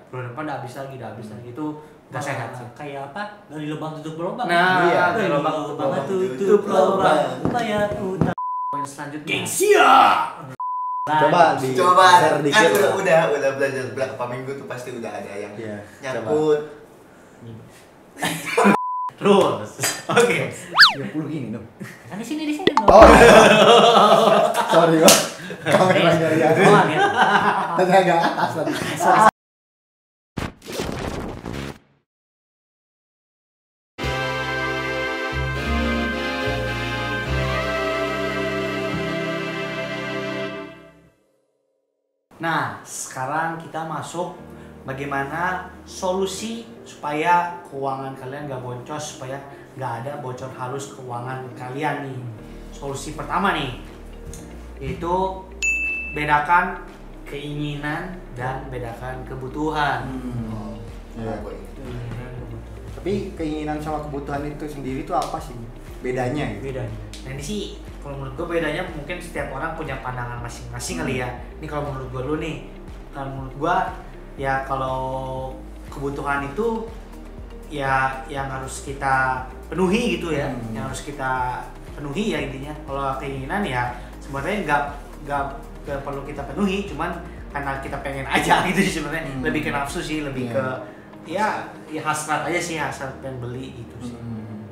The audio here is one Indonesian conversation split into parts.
bulan depan udah habis lagi itu nggak sehat sih. Kayak apa? Dari lubang tutup lubang. Nah, iya. dari lubang tutup lubang. Bayar utang. Poin selanjutnya. Gengsia. Coba share dikit. Udah belajar berapa minggu tuh pasti udah ada yang nyangkut. Terus. Oke. 20 gini dong. Kan di sini dong. Oh. Sorry, Bang. Kameranya ya. Tadi agak atas tadi. Nah, sekarang kita masuk bagaimana solusi supaya keuangan kalian nggak boncos, supaya nggak ada bocor halus keuangan kalian nih. Solusi pertama nih, itu bedakan keinginan dan bedakan kebutuhan. Iya. Tapi keinginan sama kebutuhan itu sendiri itu apa sih bedanya? Bedanya. Nah ini sih kalau menurut gue bedanya mungkin setiap orang punya pandangan masing-masing kali ya. Ini kalau menurut gue dulu nih, kalau menurut gue ya kalau kebutuhan itu ya yang harus kita penuhi gitu ya, yang harus kita penuhi ya intinya. Kalau keinginan ya sebenarnya nggak perlu kita penuhi, cuman karena kita pengen aja gitu sih sebenarnya. Lebih ke nafsu sih, lebih ke ya hasrat aja sih, hasrat pengen beli gitu sih.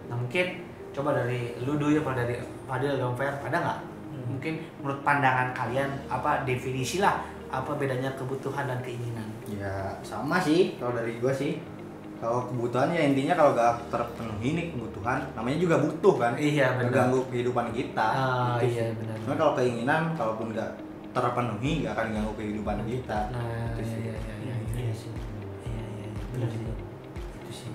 Nah mungkin coba dari lu dulu ya, pada dari Fadil dan Fer, ada nggak mungkin menurut pandangan kalian apa definisi lah apa bedanya kebutuhan dan keinginan? Ya sama sih kalau dari gua sih. Kalau kebutuhan ya intinya kalau gak terpenuhi nih kebutuhan, namanya juga butuh kan. Iya benar. Mengganggu kehidupan kita. Gitu iya benar. Cuma kalau keinginan kalaupun gak terpenuhi gak akan ganggu kehidupan kita. Nah iya sih. Iya benar sih. Itu sih.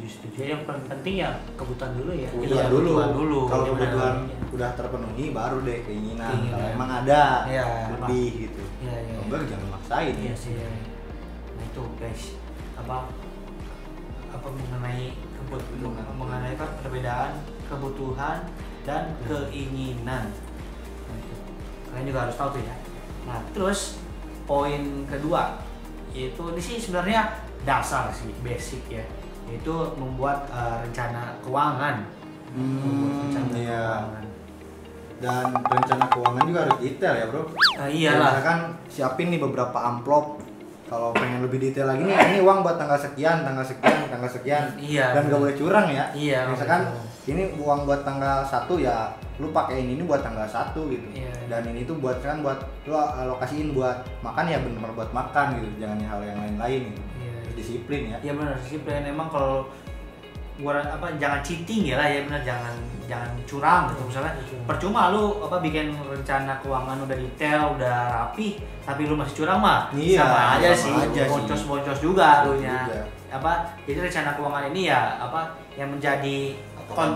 Setuju. Yang paling penting ya kebutuhan dulu ya. Kebutuhan dulu. Kalau kebutuhan udah terpenuhi baru deh keinginan. Kalau emang ada lebih gitu. Iya. Enggak jangan maksain. Iya sih. Nah itu guys, apa mengenai mengenai perbedaan kebutuhan dan keinginan. Nah, itu kalian juga harus tahu tuh ya. Nah terus poin kedua yaitu ini sih sebenarnya dasar sih, basic ya, yaitu membuat rencana keuangan. Keuangan. Dan rencana keuangan juga harus detail ya bro. Iyalah. Misalkan siapin nih beberapa amplop. Kalau pengen lebih detail lagi nih, ini uang buat tanggal sekian. Iya. Dan gak boleh curang ya. Iya. Misalkan ini uang buat tanggal 1 ya, lu pakein ini buat tanggal 1 gitu. Iya. Dan ini tuh buat kan buat lu alokasiin buat makan ya benar buat makan gitu, jangan hal yang lain-lain gitu. Iya. Disiplin ya. Iya benar, disiplin. Emang kalau jangan cheating ya lah ya, benar, jangan curang gitu. Misalnya percuma lu bikin rencana keuangan udah detail, udah rapi, tapi lu masih curang mah sama aja sih, boncos juga lu nya. Jadi rencana keuangan ini ya yang menjadi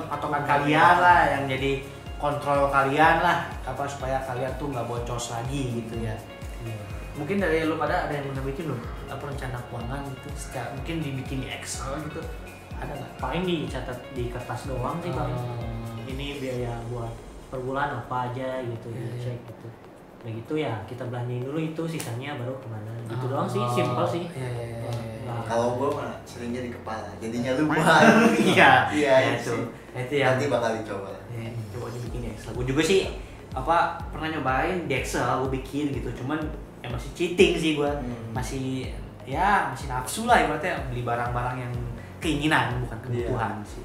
patokan kalian lah, yang jadi kontrol kalian lah, supaya kalian tuh nggak boncos lagi gitu ya. Mungkin dari lu pada ada yang mau bikin lu rencana keuangan gitu, mungkin dibikin di Excel gitu, ada nggak? Paling dicatat di kertas doang sih paling. Ini biaya buat per bulan apa aja gitu ya, cek gitu. Begitu ya kita belanjain dulu itu, sisanya baru kemana gitu doang sih, simple sih. Kalau gue malah seringnya di kepala, jadinya lupa. Iya itu ya. Nanti bakal dicoba. Coba dibikin di Excel. Gue juga sih pernah nyobain di Excel, gue bikin gitu, cuman masih cheating sih gue, masih nafsu lah ibaratnya, beli barang-barang yang keinginan bukan kebutuhan sih.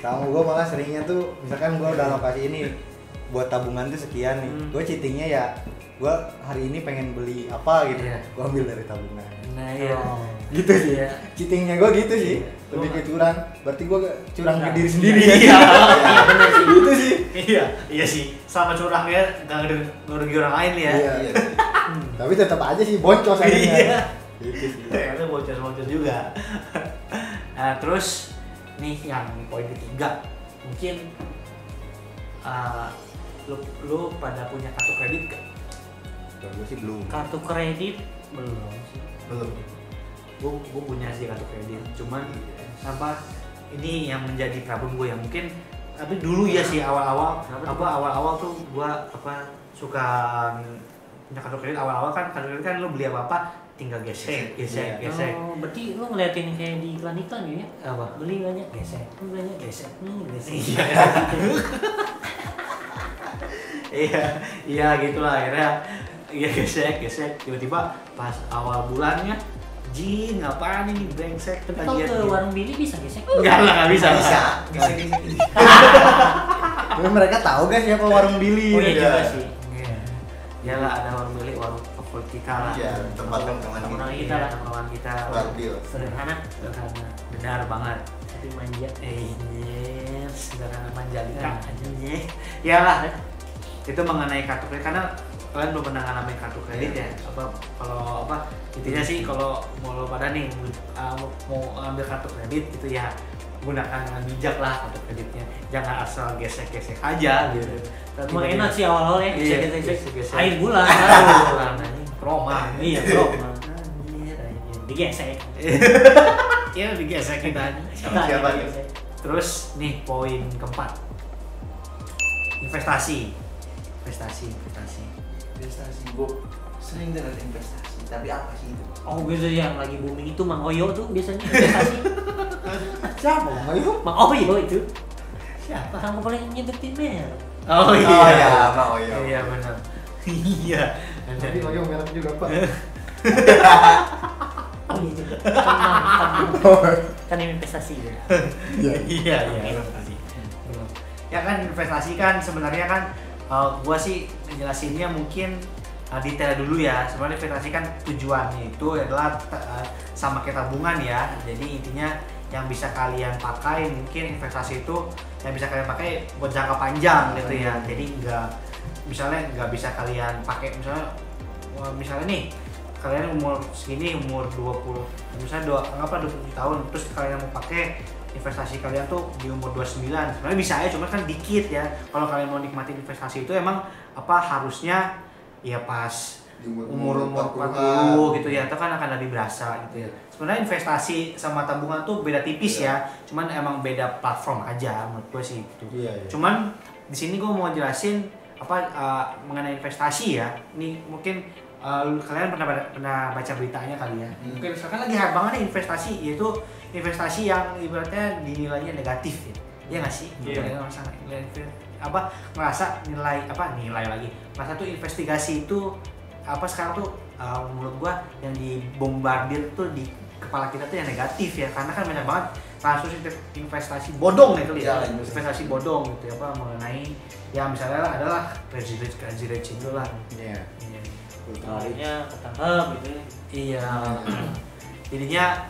Sama gue malah seringnya tuh misalkan gue udah alokasi ini buat tabungan tuh sekian nih, gue cheatingnya ya gue hari ini pengen beli apa gitu, gue ambil dari tabungan. Nah iya gitu sih ya, cheatingnya gue gitu sih, lebih ke curang, berarti gue curang ke diri sendiri. Iya benar sih gitu sih. Iya sih, sama curangnya nggak ngerugi orang lain ya. Iya. Tapi tetap aja sih boncos aja. Iya. Gitu sih. Ternyata bocor juga. Nah terus nih yang poin ketiga, mungkin lu pada punya kartu kredit gak? Kalau gue sih belum. Kartu kredit belum sih. Belum. Gue punya sih kartu kredit, cuman ini yang menjadi problem gue ya mungkin. Tapi dulu ya sih awal-awal tuh gue suka punya kartu kredit. Awal-awal kan kartu kredit kan lu beli apa tinggal gesek. Oh, berarti lu ngeliatin kayak di iklan-iklan gitu ya? Apa? Beli banyak gesek, lu banyak gesek, gesek. Iya gitulah akhirnya. Iya gesek. Tiba-tiba pas awal bulannya, Jin apaan ini brengsek. Tapi kalau ke warung Billy bisa gesek? Enggak bisa. Gesek. Tapi mereka tahu guys siapa warung Billy. Oh iya juga sih. Ya lah ada warung Billy, warung favorit kita lah. Iya, tempat nongkrongan kita lah. Nongkrongan kita. Warbil. Sederhana, Benar banget. tapi manja. Sederhana manja ya lah. Itu mengenai kartu kredit karena kalian belum pernah ngalamin kartu kredit ya. Kalau intinya sih kalau mau lo pada nih mau ambil kartu kredit gitu ya, gunakan dengan bijak lah kartu kreditnya, jangan asal gesek aja gitu. Emang enak sih awal-awal ya, gesek. Air bulan, Roma. Iya, Roma. Digesek. Ya digesek kita. Siapa? Terus nih poin keempat, investasi. Gue sering dengar investasi, tapi apa sih itu? Oh gitu yang lagi booming itu Mang Oyo tuh biasanya investasi. Siapa Mang Oyo? Mang Oyo itu siapa? Orang paling nyebutin merek. Oh iya, Mang Oyo. Iya benar. Iya. Tapi Oyo merek juga Pak. Oh gitu. Kan investasi ya. Iya. Ya kan investasi kan sebenarnya kan gua sih ngejelasinnya mungkin detail dulu ya. Sebenarnya investasi kan tujuannya itu adalah sama kayak tabungan ya. Jadi intinya yang bisa kalian pakai, mungkin investasi itu yang bisa kalian pakai buat jangka panjang gitu ya. Jadi nggak bisa kalian pakai misalnya nih kalian umur segini, umur 20, misalnya anggaplah 27 tahun, terus kalian mau pakai investasi kalian tuh di umur 29, sebenarnya bisa ya, cuma kan dikit ya. Kalau kalian mau nikmatin investasi itu emang harusnya ya pas umur 40 gitu ya, itu kan akan lebih berasa gitu ya. Sebenarnya investasi sama tabungan tuh beda tipis ya, cuman emang beda platform aja menurut gue sih gitu. Cuman di sini gue mau jelasin mengenai investasi ya. Ini mungkin kalian pernah baca beritanya kali ya. Mungkin sekarang lagi hype banget nih investasi, yaitu investasi yang ibaratnya dinilainya negatif ya. Iya nggak sih? Ngerasa nilai lagi. Merasa tuh investigasi itu sekarang tuh menurut gua yang dibombardir tuh di kepala kita tuh yang negatif ya, karena kan banyak banget kasus investasi bodong gitu ya. Investasi bodong gitu ya, mengenai ya misalnya adalah rich itu lah. Iya. Soalnya ketangkep gitu. Iya. Jadinya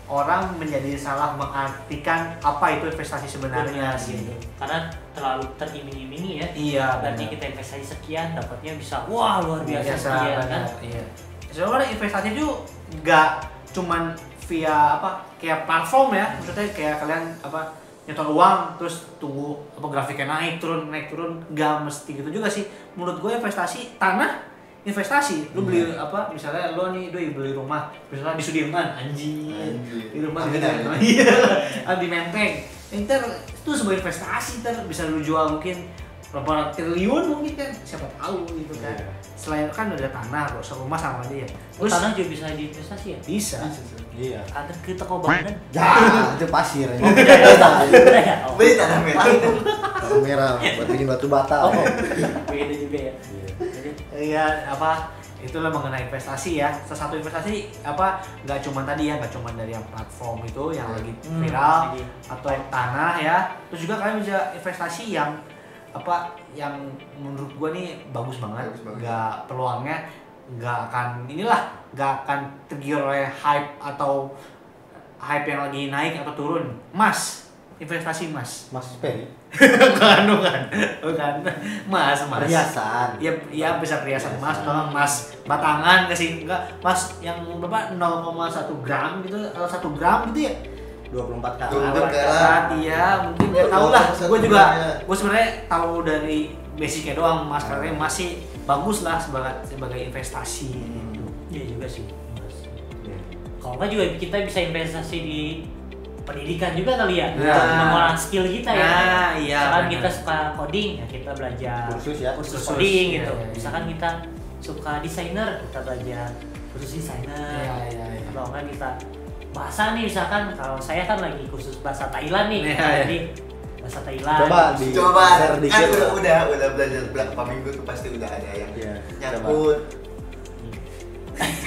orang menjadi salah mengartikan apa itu investasi sebenarnya gitu. Karena terlalu teriming-imingi ya. Iya. Berarti kita investasi sekian dapatnya bisa luar biasa sekian kan. Iya. Soalnya investasi itu nggak cuman via kayak platform ya. Maksudnya kayak kalian nyetor uang terus tunggu grafiknya naik turun nggak mesti gitu juga sih. Menurut gue investasi tanah investasi, lu beli misalnya lo nih beli rumah misalnya di Sudirman, anjing di rumah di Menteng, ntar itu sebuah investasi, ntar bisa lu jual mungkin berapa triliun mungkin kan, siapa tahu gitu kan. Selain kan ada tanah, rumah sama aja ya. Terus tanah juga bisa diinvestasi ya? Bisa. Iya. Ada kita kau bangunan? Itu pasir. Beli tanah merah itu. Tanah merah buat bikin batu bata. Beda juga ya. Iya itulah mengenai investasi ya. Salah satu investasi nggak cuma tadi ya, nggak cuma dari yang platform itu yang lagi viral atau tanah ya. Terus juga kalian bisa investasi yang yang menurut gua nih bagus banget. Nggak peluangnya nggak akan tergiur oleh hype atau hype yang lagi naik atau turun. Investasi emas. Mas Peri. bukan. Emas. Perhiasan. Iya bisa perhiasan emas atau emas batangan enggak emas yang berapa 0,1 gram gitu atau 1 gram gitu ya. 24 karat. 24 karat. Iya, mungkin enggak tahu lah. Gue sebenarnya tahu dari basicnya doang emas, karena masih bagus lah sebagai investasi. Iya juga sih. Kalau enggak juga kita bisa investasi di pendidikan juga kali ya, mengolah skill kita ya. Iya. Misalkan kita suka coding, ya kita belajar kursus coding gitu. Iya. Misalkan kita suka desainer, kita belajar terus desainer. Iya. Kalau kan kita bahasa nih, misalkan kalau saya kan lagi khusus bahasa Thailand nih, Iya. jadi bahasa Thailand. Coba share kan dikit. udah belajar berapa minggu tuh pasti udah ada yang Iya, nyangkut.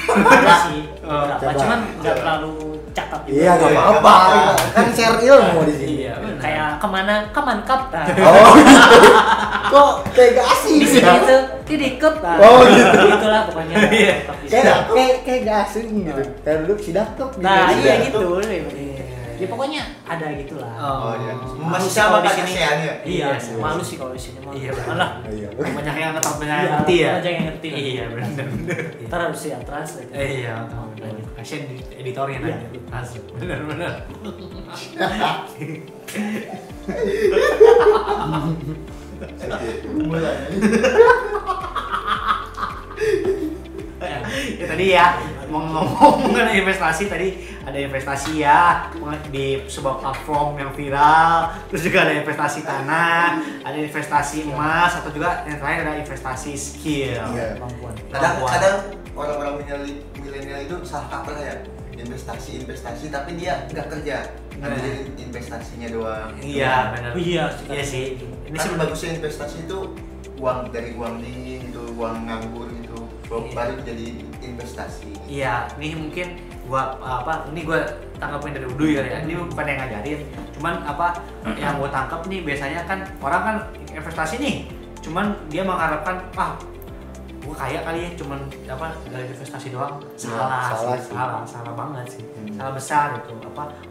Ada sih beberapa, Coba. cuman nggak terlalu cakep juga. Iya, nggak Iya, apa-apa. nggak apa-apa. Kan share ilmu di sini. Iya, benar. Kayak kemana kap nah. Oh, gitu. Kok kayak gak asing Di sih? sini itu dikep nah. Oh, gitu. Itulah pokoknya. Iya. Cakep di sini. Kayak gak asing gitu. Kayak duduk si dakep gitu. Nah, Si iya dakep. gitu. Iya. Ya pokoknya ada gitulah. Oh iya. Malu Masih sih sama kalau di Kak sini. ASEAN ya? Iya, Iya. malu sih kalau di sini mah. Iya, Alah. Iya. Banyak yang ngetop, banyak yang Iya, ngerti ya. aja yang ngerti. Iya, benar. Ntar harus ya translate. Iya, kasihan di editornya Iya. nanti. Asli. Benar. Ya tadi ya ngomong mengenai investasi, tadi ada investasi ya di sebuah platform yang viral, terus juga ada investasi tanah, ada investasi emas, atau juga yang terakhir ada investasi skill. Iya. Kemampuan. Kadang orang-orang milenial itu salah kaprah ya, investasi tapi dia nggak kerja, Nah. jadi investasinya doang. Iya, benar. Iya, Iya sih. Ini Kan sebenarnya bagusnya investasi itu uang dingin itu, uang nganggur itu, baru jadi investasi. iya, ini mungkin gua ini gua tangkapin dari Uduy kali ya. Ini bukan yang ngajarin, cuman yang gua tangkap nih biasanya kan orang kan investasi nih, cuman dia mengharapkan gua kaya kali ya, cuman dari investasi doang. Salah banget sih. Salah besar itu.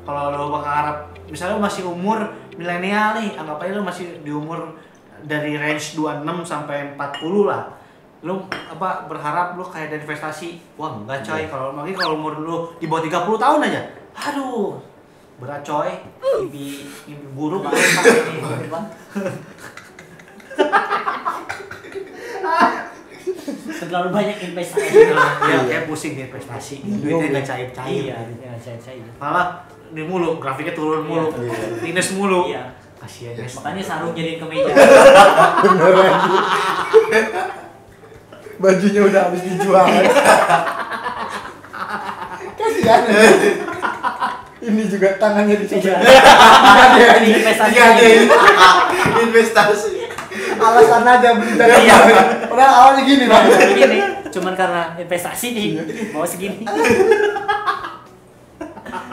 Kalau lo berharap misalnya lo masih umur milenial nih, anggap aja lo masih di umur dari range 26 sampai 40 lah. Lu berharap lu kayak dari investasi. Wah, enggak coy. Kalau umur lu di bawah 30 tahun aja. Aduh. Berat coy. Mimpi buruk banget. Terlalu banyak investasi. Ya kayak pusing di investasi. Duitnya enggak cair-cair. Iya, duitnya cair-cair. Malah ini mulu, grafiknya turun mulu. Iya. Minus mulu. Iya. Kasihan guys. Makanya sarung jadi kemeja. Bajunya udah habis dijual. Kasihan. Ini juga tangannya dicoba. Ini investasi. Investasi. Alasan aja beli dari. Iya. Padahal awalnya gini, Bang. Begini, cuman karena investasi nih mau segini.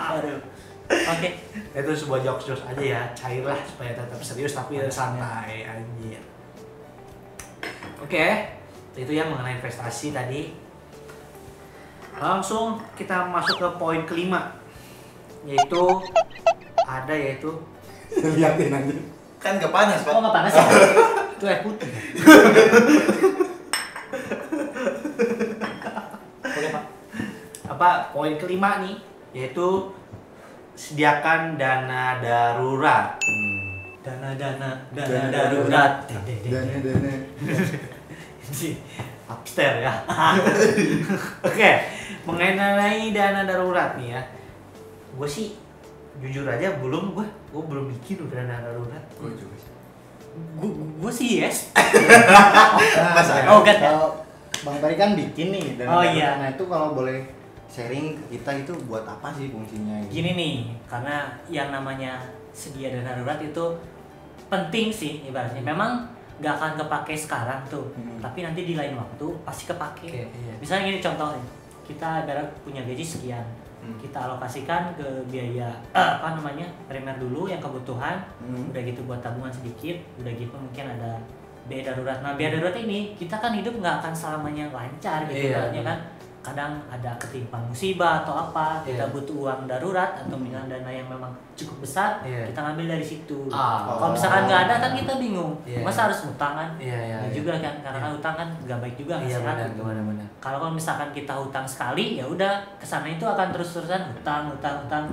Aduh. Oke. Itu sebuah jokes aja ya, cair lah supaya tetap serius tapi santai anjir. Oke, itu ya mengenai investasi tadi. Langsung kita masuk ke poin kelima, yaitu Lihatin aja. Kan nggak panas, Pak. Oh, nggak panas ya? itu air putih. Boleh, Pak. Poin kelima nih, yaitu sediakan dana darurat. Dana darurat. Dana. Upstairs ya. Oke, mengenai dana darurat nih ya, gue sih jujur aja gue belum bikin udah dana darurat. Gue juga sih. Gue sih yes. Oh, kan. Kalau Bang Pari kan bikin nih dana Oh, darurat. iya. Nah, itu kalau boleh sharing ke kita itu buat apa sih fungsinya? Gini nih, karena yang namanya sedia dana darurat itu penting sih ibaratnya. Memang nggak akan kepake sekarang tuh, tapi nanti di lain waktu pasti kepake. Oke, iya. Misalnya gini contohnya, kita ibarat punya gaji sekian, kita alokasikan ke biaya primer dulu yang kebutuhan, udah gitu buat tabungan sedikit, udah gitu mungkin ada biaya darurat. Nah biaya darurat ini kita kan hidup nggak akan selamanya lancar gitu, Iya. ibaratnya kan. Kadang ada ketimpa musibah atau apa, kita Iya. butuh uang darurat atau misalnya dana yang memang cukup besar, Iya. kita ngambil dari situ. Ah. Kalau misalkan nggak ada kan kita bingung, Iya. masa harus ngutang kan? Iya. Ya juga kan, karena kan utang kan nggak baik juga nggak Iya sehat benar, gitu. benar. Kalau misalkan kita hutang sekali, ya udah kesana itu akan terus-terusan hutang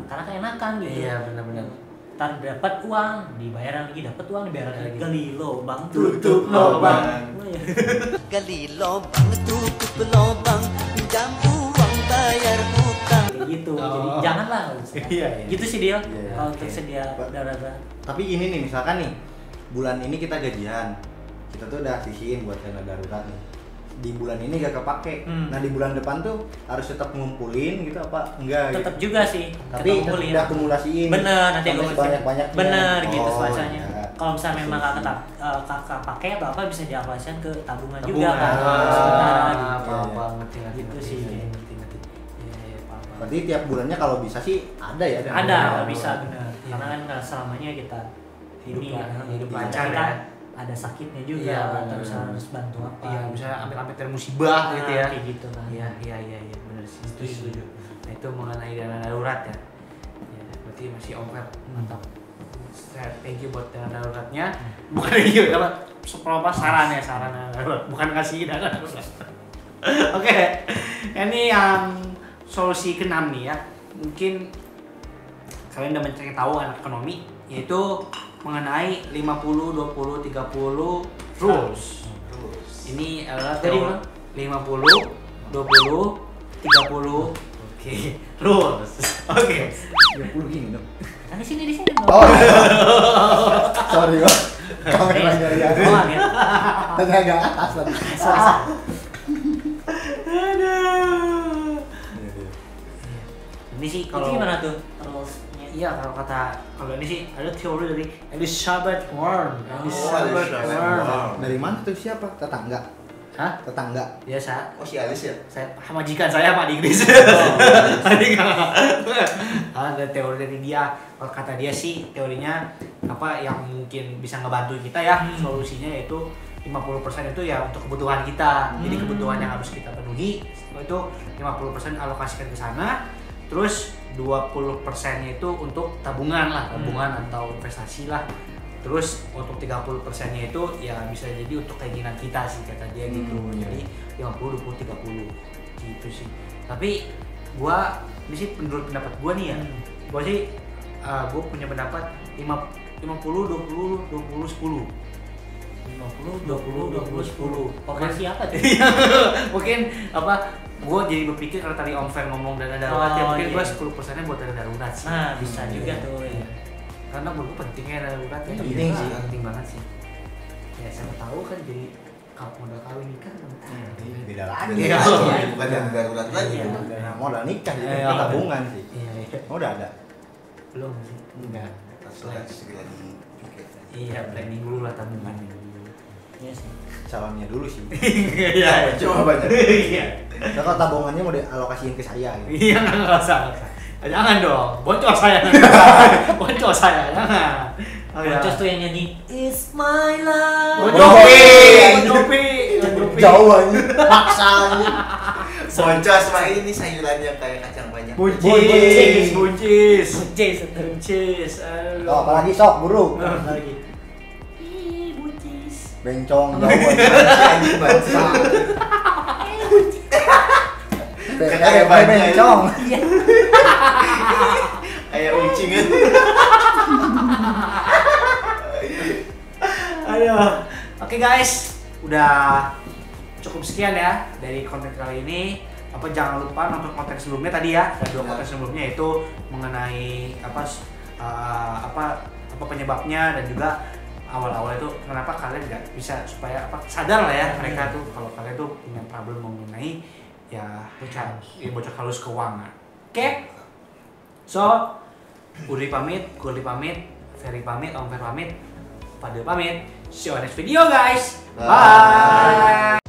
karena keenakan gitu. Iya benar. Ntar dapat uang, dibayar lagi, dapat uang, dibayar lagi. Lagi. Gali lobang, Tutup tutup lobang. lobang. Gali lobang, tutup lobang, pinjam uang, bayar hutang. Kayak gitu. Oh. Jadi janganlah. Iya. Gitu sih dia. Iya, Kalau oke. untuk sedia darurat. Tapi ini nih misalkan nih bulan ini kita gajian, kita tuh udah sisihin buat dana darurat nih. di bulan ini gak kepake. Nah di bulan depan tuh harus tetap ngumpulin gitu apa enggak? Tetap gitu? juga sih. Tapi tetap ngumpulin. diakumulasiin. Bener, nanti sampai gue sebanyak-banyaknya. bener gitu Oh, bahasanya. iya. Kalau misalnya memang kakak pakai atau apa bisa diaplikasikan ke tabungan juga Tabungan. kan. Sementara gitu. Apa ngerti Gitu sih. ngerti. Iya, paham. Berarti tiap bulannya kalau bisa sih ada ya? Ada, bisa bener. Karena kan nggak selamanya kita ini Hidup ya, lancar kita ya. ada sakitnya juga, Iya, atau bener. harus bantu apa. Iya, misalnya amit-amit dari musibah Nah, gitu ya. kayak gitu kan. Iya, benar sih. Setuju. Nah, itu mengenai dana darurat ya. Ya, berarti masih Om Fer mantap. Thank you buat dana daruratnya. Bukan thank you, apa saran dana darurat, bukan kasih dana darurat. Oke. Ini yang solusi ke-6 nih ya. Mungkin kalian udah mencari tahu anak ekonomi, yaitu mengenai 50 20 30 rules. Ini adalah Jadi, teori 50 20 30 oke rules. Oke. 30 gini dong. Kan di sini Oh iya. Sorry Bang. Kameranya ya. Oh, gitu. Tadi agak atas tadi. Aduh. Ini sih Itu kalau gimana tuh rulesnya? Iya, kalau ini sih ada teori dari Elizabeth Warren. Elizabeth Warren. Dari mana tuh siapa? Tetangga. Hah? Tetangga. Biasa. Oh si Alice ya? Saya majikan saya Pak di Inggris. Ada teori dari dia. Kalau kata dia sih teorinya apa yang mungkin bisa ngebantu kita ya. Solusinya yaitu 50% itu ya untuk kebutuhan kita. Jadi kebutuhan yang harus kita penuhi itu 50% alokasikan ke sana. Terus 20%-nya itu untuk tabungan lah, tabungan atau investasi lah. Terus untuk 30%-nya itu ya bisa jadi untuk keinginan kita sih kata dia gitu. Jadi 50 20 30 gitu sih. Tapi gua ini sih menurut pendapat gua nih ya. Gua sih gua punya pendapat 50 20 20 10. 50 20 20 10. Operasi apa tuh? Mungkin apa gue jadi berpikir kalau tadi Om Fer ngomong dana darurat ya Oh, mungkin iya. gue 10% buat dana darurat sih. Nah, bisa juga tuh ya. Karena menurut gue pentingnya dana darurat ya. Penting sih. Penting banget sih. Ya siapa tahu kan jadi kalau modal kawin nikah kan. Beda lagi. Iya. Bukan yang darurat lagi. Iya. Nah, modal nikah itu Iya. tabungan sih. Iya. Oh, udah ada. Belum sih. Enggak. Setelah segera dipikir. Iya, planning dulu lah tabungan. Iya sih. Calonnya dulu sih. Iya. Jawabannya. Iya. Nah, kalau tabungannya mau dialokasiin ke saya gitu. Iya nggak usah. Jangan dong, boncos saya. Boncos saya, jangan. Oh, ya. Boncos tuh yang nyanyi It's my life. Bon Jovi. Jauh aja. Paksa aja. Boncos mah ini sayuran yang kayak kacang banyak. Buncis. Buncis. Aduh. Oh, apalagi sok buruk. Lagi. Ih, buncis. Bencong jauh aja. Anjing bangsa. Kayak bencong. Kayak ucing kan. Ayo. Oke guys, udah cukup sekian ya dari konten kali ini. Apa jangan lupa nonton konten sebelumnya tadi ya. Ada 2 konten sebelumnya yaitu mengenai apa penyebabnya dan juga awal-awal itu kenapa kalian nggak bisa supaya sadar lah ya mereka tuh kalau kalian tuh punya problem mengenai ya bocor halus keuangan. Oke. So, Uri pamit, Gurli pamit, Ferry pamit, Om Fer pamit, Fadil pamit. See you on next video guys. Bye.